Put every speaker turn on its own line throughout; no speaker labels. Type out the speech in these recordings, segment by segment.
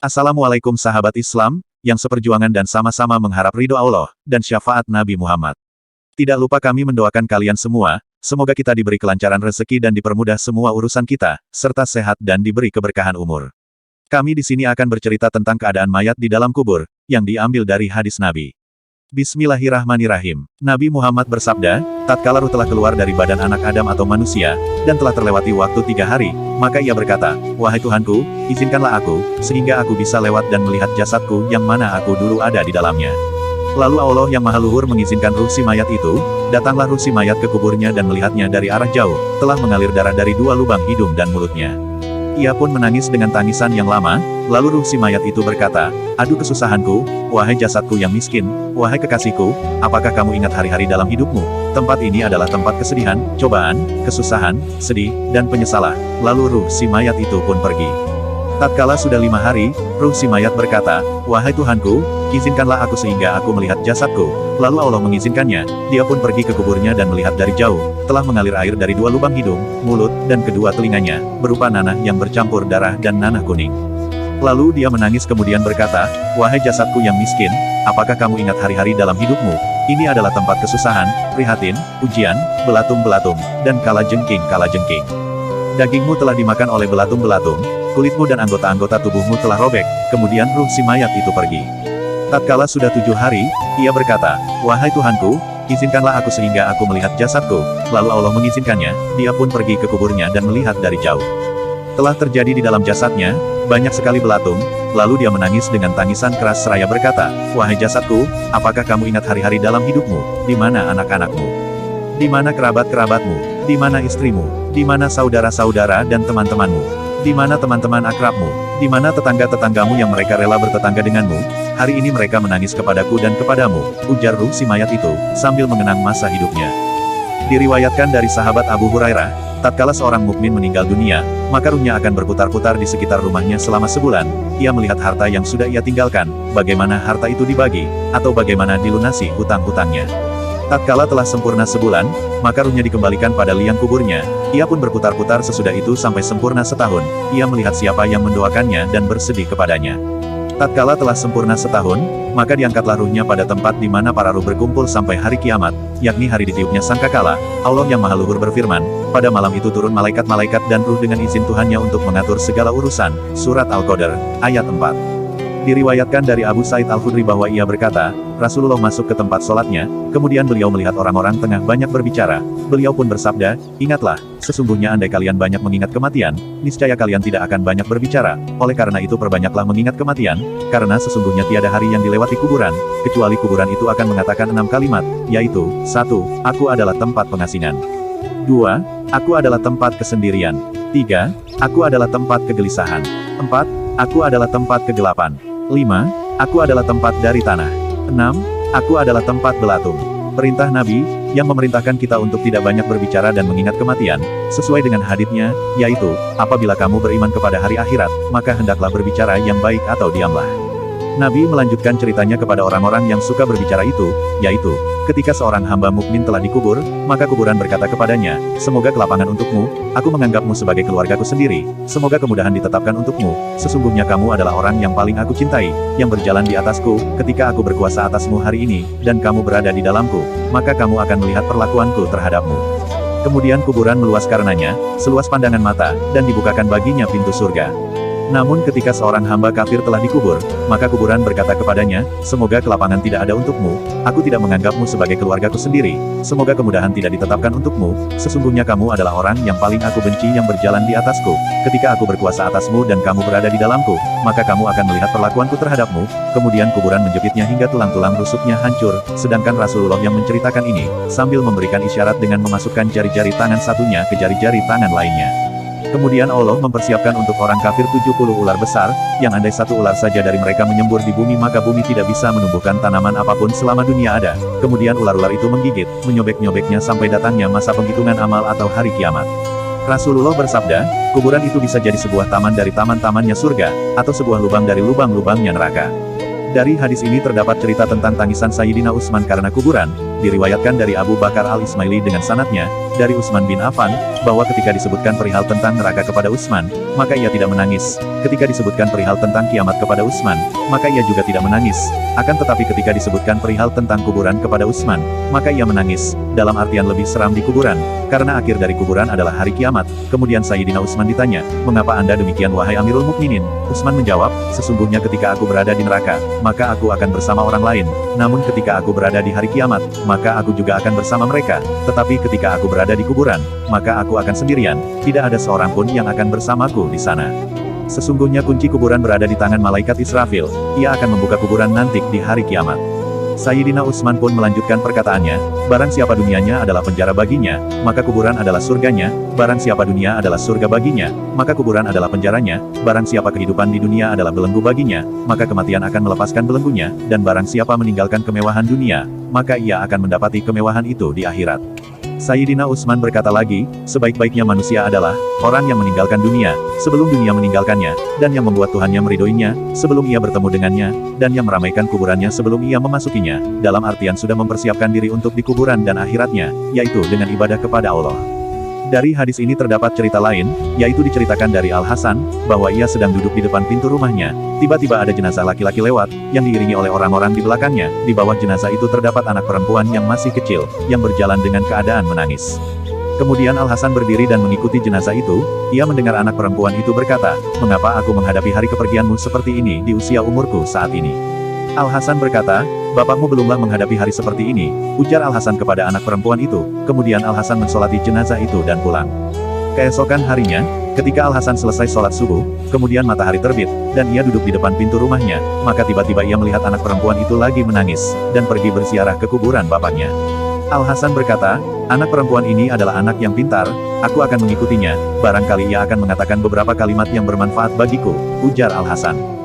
Assalamualaikum sahabat Islam, yang seperjuangan dan sama-sama mengharap ridho Allah, dan syafaat Nabi Muhammad. Tidak lupa kami mendoakan kalian semua, semoga kita diberi kelancaran rezeki dan dipermudah semua urusan kita, serta sehat dan diberi keberkahan umur. Kami di sini akan bercerita tentang keadaan mayat di dalam kubur, yang diambil dari hadis Nabi. Bismillahirrahmanirrahim. Nabi Muhammad bersabda, tatkala ruh telah keluar dari badan anak Adam atau manusia, dan telah terlewati waktu 3 hari, maka ia berkata, wahai Tuhanku, izinkanlah aku, sehingga aku bisa lewat dan melihat jasadku yang mana aku dulu ada di dalamnya. Lalu Allah yang Maha Luhur mengizinkan ruh si mayat itu, datanglah ruh si mayat ke kuburnya dan melihatnya dari arah jauh, telah mengalir darah dari 2 lubang hidung dan mulutnya. Ia pun menangis dengan tangisan yang lama, lalu ruh si mayat itu berkata, aduh kesusahanku, wahai jasadku yang miskin, wahai kekasihku, apakah kamu ingat hari-hari dalam hidupmu? Tempat ini adalah tempat kesedihan, cobaan, kesusahan, sedih, dan penyesalan. Lalu ruh si mayat itu pun pergi. Tatkala sudah 5 hari, ruh si mayat berkata, wahai Tuhanku, izinkanlah aku sehingga aku melihat jasadku. Lalu Allah mengizinkannya, dia pun pergi ke kuburnya dan melihat dari jauh, telah mengalir air dari 2 lubang hidung, mulut, dan kedua telinganya, berupa nanah yang bercampur darah dan nanah kuning. Lalu dia menangis kemudian berkata, wahai jasadku yang miskin, apakah kamu ingat hari-hari dalam hidupmu? Ini adalah tempat kesusahan, prihatin, ujian, belatung-belatung, dan kalajengking. Dagingmu telah dimakan oleh belatung-belatung, kulitmu dan anggota-anggota tubuhmu telah robek, kemudian ruh si mayat itu pergi. Tatkala sudah 7 hari, ia berkata, wahai Tuhanku, izinkanlah aku sehingga aku melihat jasadku. Lalu Allah mengizinkannya, dia pun pergi ke kuburnya dan melihat dari jauh. Telah terjadi di dalam jasadnya, banyak sekali belatung, lalu dia menangis dengan tangisan keras seraya berkata, wahai jasadku, apakah kamu ingat hari-hari dalam hidupmu? Di mana anak-anakmu? Di mana kerabat-kerabatmu? Di mana istrimu? Di mana saudara-saudara dan teman-temanmu? Di mana teman-teman akrabmu? Di mana tetangga-tetanggamu yang mereka rela bertetangga denganmu? Hari ini mereka menangis kepadaku dan kepadamu, ujar ruh si mayat itu, sambil mengenang masa hidupnya. Diriwayatkan dari sahabat Abu Hurairah, tatkala seorang mukmin meninggal dunia, maka ruhnya akan berputar-putar di sekitar rumahnya selama sebulan. Ia melihat harta yang sudah ia tinggalkan, bagaimana harta itu dibagi, atau bagaimana dilunasi hutang-hutangnya. Tatkala telah sempurna sebulan, maka ruhnya dikembalikan pada liang kuburnya. Ia pun berputar-putar sesudah itu sampai sempurna setahun. Ia melihat siapa yang mendoakannya dan bersedih kepadanya. Tatkala telah sempurna setahun, maka diangkatlah ruhnya pada tempat di mana para ruh berkumpul sampai hari kiamat, yakni hari ditiupnya sangkakala. Allah yang Maha Luhur berfirman, pada malam itu turun malaikat-malaikat dan ruh dengan izin Tuhannya untuk mengatur segala urusan. Surat Al-Qadr, ayat 4. Diriwayatkan dari Abu Sa'id Al-Khudri bahwa ia berkata, Rasulullah masuk ke tempat sholatnya, kemudian beliau melihat orang-orang tengah banyak berbicara. Beliau pun bersabda, ingatlah, sesungguhnya andai kalian banyak mengingat kematian, niscaya kalian tidak akan banyak berbicara. Oleh karena itu perbanyaklah mengingat kematian, karena sesungguhnya tiada hari yang dilewati kuburan, kecuali kuburan itu akan mengatakan 6 kalimat, yaitu, 1. Aku adalah tempat pengasingan. 2. Aku adalah tempat kesendirian. 3. Aku adalah tempat kegelisahan. 4. Aku adalah tempat kegelapan. 5. Aku adalah tempat dari tanah. 6. Aku adalah tempat belatung. Perintah Nabi, yang memerintahkan kita untuk tidak banyak berbicara dan mengingat kematian, sesuai dengan haditsnya, yaitu, apabila kamu beriman kepada hari akhirat, maka hendaklah berbicara yang baik atau diamlah. Nabi melanjutkan ceritanya kepada orang-orang yang suka berbicara itu, yaitu, ketika seorang hamba mukmin telah dikubur, maka kuburan berkata kepadanya, semoga kelapangan untukmu, aku menganggapmu sebagai keluargaku sendiri, semoga kemudahan ditetapkan untukmu, sesungguhnya kamu adalah orang yang paling aku cintai, yang berjalan di atasku, ketika aku berkuasa atasmu hari ini, dan kamu berada di dalamku, maka kamu akan melihat perlakuanku terhadapmu. Kemudian kuburan meluas karenanya, seluas pandangan mata, dan dibukakan baginya pintu surga. Namun ketika seorang hamba kafir telah dikubur, maka kuburan berkata kepadanya, semoga kelapangan tidak ada untukmu, aku tidak menganggapmu sebagai keluargaku sendiri, semoga kemudahan tidak ditetapkan untukmu, sesungguhnya kamu adalah orang yang paling aku benci yang berjalan di atasku, ketika aku berkuasa atasmu dan kamu berada di dalamku, maka kamu akan melihat perlakuanku terhadapmu. Kemudian kuburan menjepitnya hingga tulang-tulang rusuknya hancur, sedangkan Rasulullah yang menceritakan ini, sambil memberikan isyarat dengan memasukkan jari-jari tangan satunya ke jari-jari tangan lainnya. Kemudian Allah mempersiapkan untuk orang kafir 70 ular besar, yang andai satu ular saja dari mereka menyembur di bumi maka bumi tidak bisa menumbuhkan tanaman apapun selama dunia ada. Kemudian ular-ular itu menggigit, menyobek-nyobeknya sampai datangnya masa penghitungan amal atau hari kiamat. Rasulullah bersabda, kuburan itu bisa jadi sebuah taman dari taman-tamannya surga, atau sebuah lubang dari lubang-lubangnya neraka. Dari hadis ini terdapat cerita tentang tangisan Sayyidina Utsman karena kuburan, diriwayatkan dari Abu Bakar al-Ismaili dengan sanadnya, dari Utsman bin Affan, bahwa ketika disebutkan perihal tentang neraka kepada Utsman, maka ia tidak menangis. Ketika disebutkan perihal tentang kiamat kepada Utsman, maka ia juga tidak menangis. Akan tetapi ketika disebutkan perihal tentang kuburan kepada Utsman, maka ia menangis, dalam artian lebih seram di kuburan, karena akhir dari kuburan adalah hari kiamat. Kemudian Sayyidina Utsman ditanya, "Mengapa Anda demikian wahai Amirul Mukminin?" Utsman menjawab, "Sesungguhnya ketika aku berada di neraka, maka aku akan bersama orang lain. Namun ketika aku berada di hari kiamat, maka aku juga akan bersama mereka. Tetapi ketika aku berada di kuburan, maka aku akan sendirian. Tidak ada seorang pun yang akan bersamaku di sana. Sesungguhnya kunci kuburan berada di tangan malaikat Israfil. Ia akan membuka kuburan nanti di hari kiamat." Sayyidina Utsman pun melanjutkan perkataannya, "Barang siapa dunianya adalah penjara baginya, maka kuburan adalah surganya. Barang siapa dunia adalah surga baginya, maka kuburan adalah penjaranya. Barang siapa kehidupan di dunia adalah belenggu baginya, maka kematian akan melepaskan belenggunya. Dan barang siapa meninggalkan kemewahan dunia, maka ia akan mendapati kemewahan itu di akhirat." Sayyidina Utsman berkata lagi, "Sebaik-baiknya manusia adalah orang yang meninggalkan dunia sebelum dunia meninggalkannya, dan yang membuat Tuhannya meridhoinya sebelum ia bertemu dengannya, dan yang meramaikan kuburannya sebelum ia memasukinya, dalam artian sudah mempersiapkan diri untuk di kuburan dan akhiratnya, yaitu dengan ibadah kepada Allah." Dari hadis ini terdapat cerita lain, yaitu diceritakan dari Al-Hasan, bahwa ia sedang duduk di depan pintu rumahnya. Tiba-tiba ada jenazah laki-laki lewat, yang diiringi oleh orang-orang di belakangnya. Di bawah jenazah itu terdapat anak perempuan yang masih kecil, yang berjalan dengan keadaan menangis. Kemudian Al-Hasan berdiri dan mengikuti jenazah itu. Ia mendengar anak perempuan itu berkata, "Mengapa aku menghadapi hari kepergianmu seperti ini di usia umurku saat ini?" Al-Hasan berkata, "Bapakmu belumlah menghadapi hari seperti ini," ujar Al-Hasan kepada anak perempuan itu. Kemudian Al-Hasan mensolati jenazah itu dan pulang. Keesokan harinya, ketika Al-Hasan selesai sholat subuh, kemudian matahari terbit, dan ia duduk di depan pintu rumahnya, maka tiba-tiba ia melihat anak perempuan itu lagi menangis, dan pergi berziarah ke kuburan bapaknya. Al-Hasan berkata, "Anak perempuan ini adalah anak yang pintar, aku akan mengikutinya, barangkali ia akan mengatakan beberapa kalimat yang bermanfaat bagiku," ujar Al-Hasan.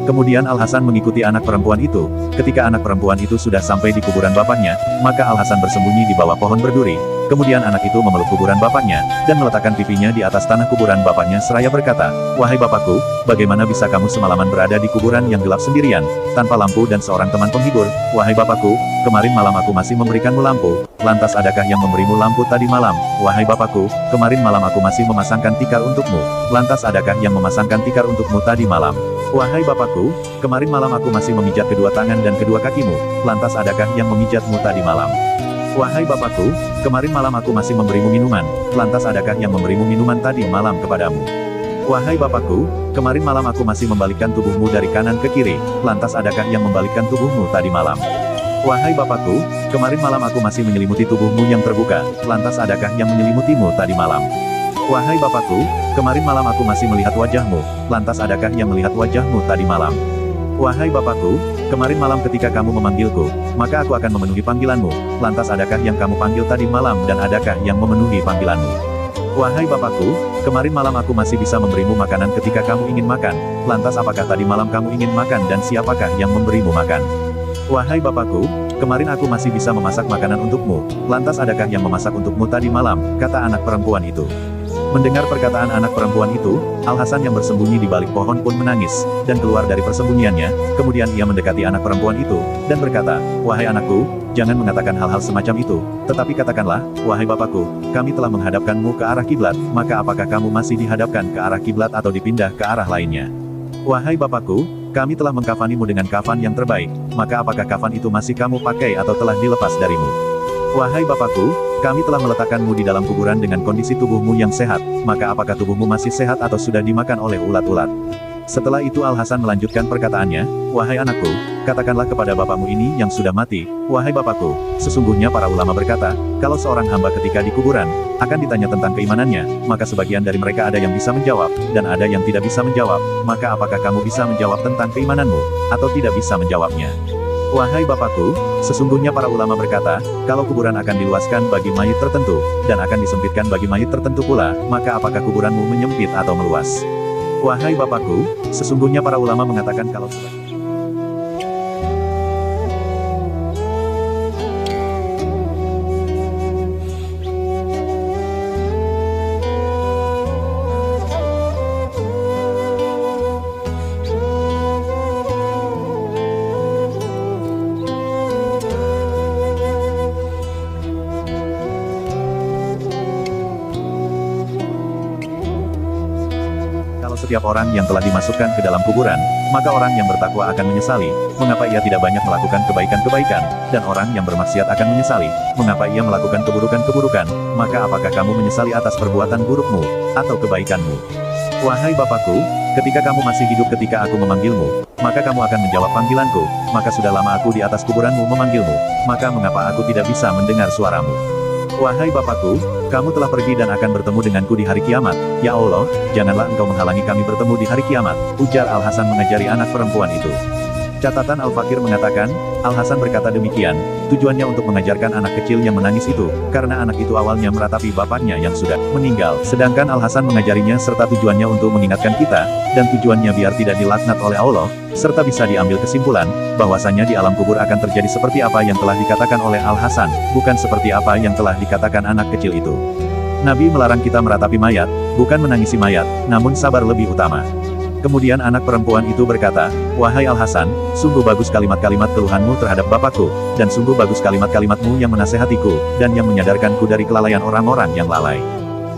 Kemudian Al-Hasan mengikuti anak perempuan itu. Ketika anak perempuan itu sudah sampai di kuburan bapaknya, maka Al-Hasan bersembunyi di bawah pohon berduri. Kemudian anak itu memeluk kuburan bapaknya, dan meletakkan pipinya di atas tanah kuburan bapaknya seraya berkata, "Wahai bapakku, bagaimana bisa kamu semalaman berada di kuburan yang gelap sendirian, tanpa lampu dan seorang teman penghibur? Wahai bapakku, kemarin malam aku masih memberikanmu lampu, lantas adakah yang memberimu lampu tadi malam? Wahai bapakku, kemarin malam aku masih memasangkan tikar untukmu, lantas adakah yang memasangkan tikar untukmu tadi malam? Wahai bapakku, kemarin malam aku masih memijat kedua tangan dan kedua kakimu, lantas adakah yang memijatmu tadi malam? Wahai bapakku, kemarin malam aku masih memberimu minuman, lantas adakah yang memberimu minuman tadi malam kepadamu? Wahai bapakku, kemarin malam aku masih membalikkan tubuhmu dari kanan ke kiri, lantas adakah yang membalikkan tubuhmu tadi malam? Wahai bapakku, kemarin malam aku masih menyelimuti tubuhmu yang terbuka, lantas adakah yang menyelimutimu tadi malam? Wahai bapakku, kemarin malam aku masih melihat wajahmu, lantas adakah yang melihat wajahmu tadi malam? Wahai bapakku, kemarin malam ketika kamu memanggilku, maka aku akan memenuhi panggilanmu, lantas adakah yang kamu panggil tadi malam dan adakah yang memenuhi panggilanmu? Wahai bapakku, kemarin malam aku masih bisa memberimu makanan ketika kamu ingin makan, lantas apakah tadi malam kamu ingin makan dan siapakah yang memberimu makan? Wahai bapakku, kemarin aku masih bisa memasak makanan untukmu, lantas adakah yang memasak untukmu tadi malam, kata anak perempuan itu. Mendengar perkataan anak perempuan itu, Al-Hasan yang bersembunyi di balik pohon pun menangis, dan keluar dari persembunyiannya. Kemudian ia mendekati anak perempuan itu, dan berkata, "Wahai anakku, jangan mengatakan hal-hal semacam itu, tetapi katakanlah, wahai bapakku, kami telah menghadapkanmu ke arah kiblat, maka apakah kamu masih dihadapkan ke arah kiblat atau dipindah ke arah lainnya? Wahai bapakku, kami telah mengkafanimu dengan kafan yang terbaik, maka apakah kafan itu masih kamu pakai atau telah dilepas darimu? Wahai bapakku, kami telah meletakkanmu di dalam kuburan dengan kondisi tubuhmu yang sehat, maka apakah tubuhmu masih sehat atau sudah dimakan oleh ulat-ulat?" Setelah itu Al-Hasan melanjutkan perkataannya, "Wahai anakku, katakanlah kepada bapakmu ini yang sudah mati, wahai bapakku, sesungguhnya para ulama berkata, kalau seorang hamba ketika di kuburan, akan ditanya tentang keimanannya, maka sebagian dari mereka ada yang bisa menjawab, dan ada yang tidak bisa menjawab, maka apakah kamu bisa menjawab tentang keimananmu, atau tidak bisa menjawabnya? Wahai bapakku, sesungguhnya para ulama berkata, kalau kuburan akan diluaskan bagi mayit tertentu, dan akan disempitkan bagi mayit tertentu pula, maka apakah kuburanmu menyempit atau meluas? Wahai bapakku, sesungguhnya para ulama mengatakan kalau setiap orang yang telah dimasukkan ke dalam kuburan, maka orang yang bertakwa akan menyesali, mengapa ia tidak banyak melakukan kebaikan-kebaikan, dan orang yang bermaksiat akan menyesali, mengapa ia melakukan keburukan-keburukan, maka apakah kamu menyesali atas perbuatan burukmu, atau kebaikanmu? Wahai Bapakku, ketika kamu masih hidup ketika aku memanggilmu, maka kamu akan menjawab panggilanku, maka sudah lama aku di atas kuburanmu memanggilmu, maka mengapa aku tidak bisa mendengar suaramu? Wahai Bapakku, kamu telah pergi dan akan bertemu denganku di hari kiamat. Ya Allah, janganlah engkau menghalangi kami bertemu di hari kiamat, ujar Al-Hasan mengajari anak perempuan itu. Catatan Al-Fakir mengatakan, Al-Hasan berkata demikian, tujuannya untuk mengajarkan anak kecil yang menangis itu, karena anak itu awalnya meratapi bapaknya yang sudah meninggal. Sedangkan Al-Hasan mengajarinya serta tujuannya untuk mengingatkan kita, dan tujuannya biar tidak dilaknat oleh Allah, serta bisa diambil kesimpulan, bahwasanya di alam kubur akan terjadi seperti apa yang telah dikatakan oleh Al-Hasan, bukan seperti apa yang telah dikatakan anak kecil itu. Nabi melarang kita meratapi mayat, bukan menangisi mayat, namun sabar lebih utama. Kemudian anak perempuan itu berkata, wahai Al-Hasan, sungguh bagus kalimat-kalimat keluhanmu terhadap bapakku, dan sungguh bagus kalimat-kalimatmu yang menasehatiku, dan yang menyadarkanku dari kelalaian orang-orang yang lalai.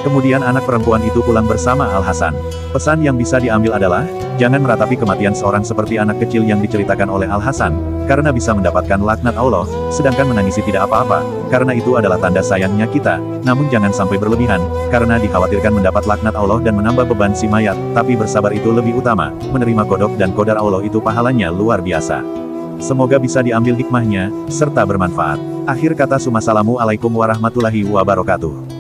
Kemudian anak perempuan itu pulang bersama Al-Hasan. Pesan yang bisa diambil adalah, jangan meratapi kematian seorang seperti anak kecil yang diceritakan oleh Al-Hasan, karena bisa mendapatkan laknat Allah, sedangkan menangisi tidak apa-apa, karena itu adalah tanda sayangnya kita, namun jangan sampai berlebihan, karena dikhawatirkan mendapat laknat Allah dan menambah beban si mayat, tapi bersabar itu lebih utama, menerima kodok dan kodar Allah itu pahalanya luar biasa. Semoga bisa diambil hikmahnya, serta bermanfaat. Akhir kata, Assalamualaikum warahmatullahi wabarakatuh.